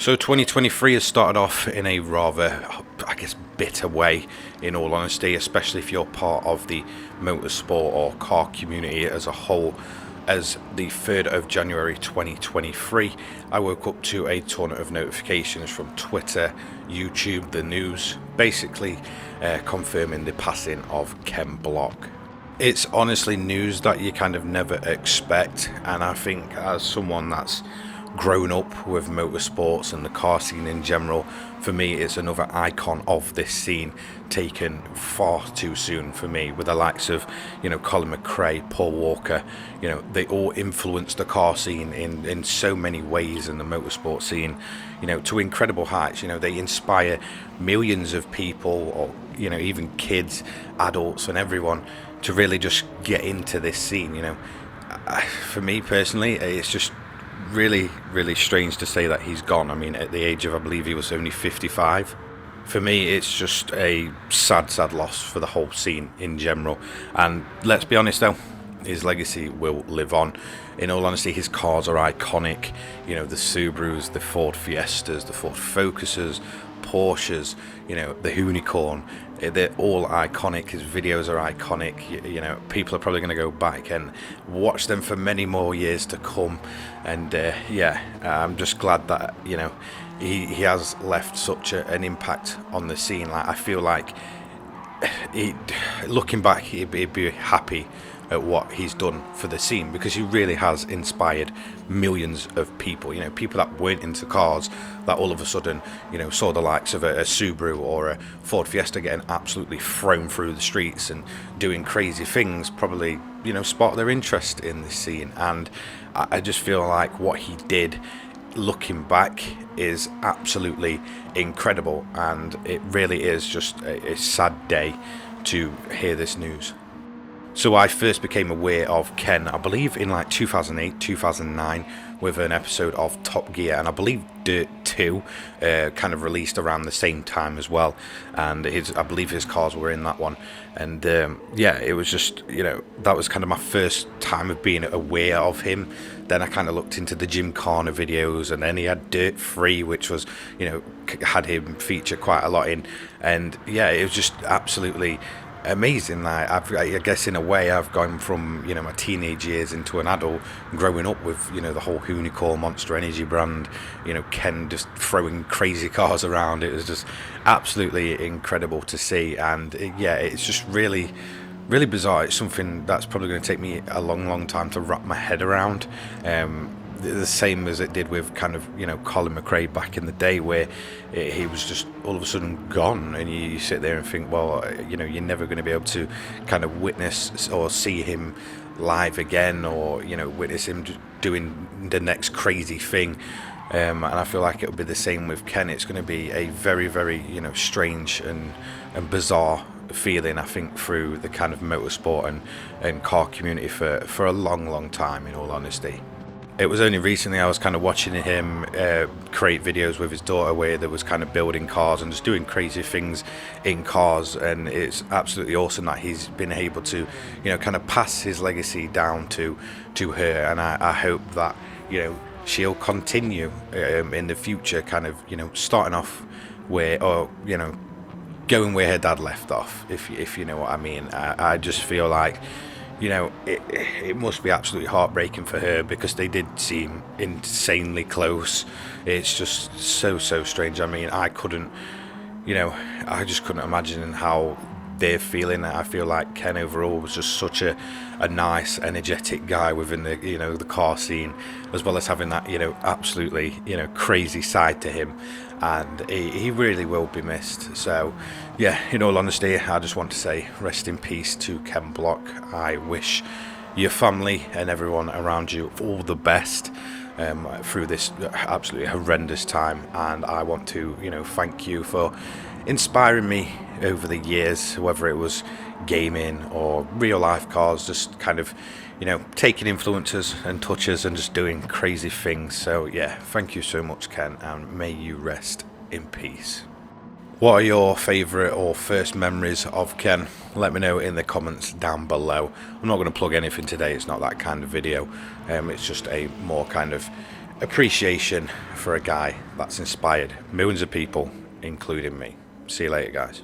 So 2023 has started off in a rather, I guess, bitter way, in all honesty, especially if you're part of the motorsport or car community as a whole. As the 3rd of January 2023, I woke up to a ton of notifications from Twitter, YouTube, the news, basically confirming the passing of Ken Block. It's honestly news that you kind of never expect, and I think as someone that's grown up with motorsports and the car scene in general, for me it's another icon of this scene taken far too soon for me, with the likes of, Colin McRae, Paul Walker. They all influenced the car scene in so many ways, in the motorsport scene, to incredible heights. They inspire millions of people, or even kids, adults and everyone to really just get into this scene. For me personally, it's just really strange to say that he's gone. I mean, at the age of, I believe he was only 55. For me, it's just a sad loss for the whole scene in general. And let's be honest though, his legacy will live on. In all honesty, his cars are iconic. The Subarus, the Ford Fiestas, the Ford Focuses, Porsches, the Unicorn. They're all iconic. His videos are iconic. People are probably going to go back and watch them for many more years to come. And I'm just glad that he has left such an impact on the scene. Like, I feel like looking back, he'd be happy at what he's done for the scene, because he really has inspired millions of people. People that weren't into cars, that all of a sudden saw the likes of a Subaru or a Ford Fiesta getting absolutely thrown through the streets and doing crazy things, probably sparked their interest in the scene. And I just feel like what he did, looking back, is absolutely incredible, and it really is just a sad day to hear this news. So I first became aware of Ken, I believe, in like 2008, 2009, with an episode of Top Gear, and I believe Dirt 2 kind of released around the same time as well, and I believe his cars were in that one. And it was just, that was kind of my first time of being aware of him. Then I kind of looked into the Gymkhana videos, and then he had Dirt 3, which was, had him feature quite a lot in. And it was just absolutely amazing. I guess in a way I've gone from my teenage years into an adult, growing up with the whole Unicorn Monster Energy brand, Ken just throwing crazy cars around. It was just absolutely incredible to see. And it's just really bizarre. It's something that's probably going to take me a long time to wrap my head around. The same as it did with kind of Colin McRae back in the day, where he was just all of a sudden gone, and you sit there and think, well, you're never going to be able to kind of witness or see him live again, or witness him doing the next crazy thing. And I feel like it'll be the same with Ken. It's going to be a very strange and bizarre feeling, I think, through the kind of motorsport and car community for a long time, in all honesty. It was only recently I was kind of watching him create videos with his daughter, where there was kind of building cars and just doing crazy things in cars, and it's absolutely awesome that he's been able to kind of pass his legacy down to her. And I hope that she'll continue in the future, kind of starting off where, or going where her dad left off, if you know what I mean. I just feel like it must be absolutely heartbreaking for her, because they did seem insanely close. It's just so strange. I mean, I just couldn't imagine how they're feeling. I feel like Ken overall was just such a nice, energetic guy within the the car scene, as well as having that absolutely crazy side to him, and he really will be missed. So in all honesty, I just want to say rest in peace to Ken Block. I wish your family and everyone around you all the best through this absolutely horrendous time, and I want to thank you for inspiring me over the years, whether it was gaming or real life cars, just kind of taking influences and touches and just doing crazy things. So thank you so much, Ken, and may you rest in peace. What are your favourite or first memories of Ken? Let me know in the comments down below. I'm not going to plug anything today, it's not that kind of video. It's just a more kind of appreciation for a guy that's inspired millions of people, including me. See you later, guys.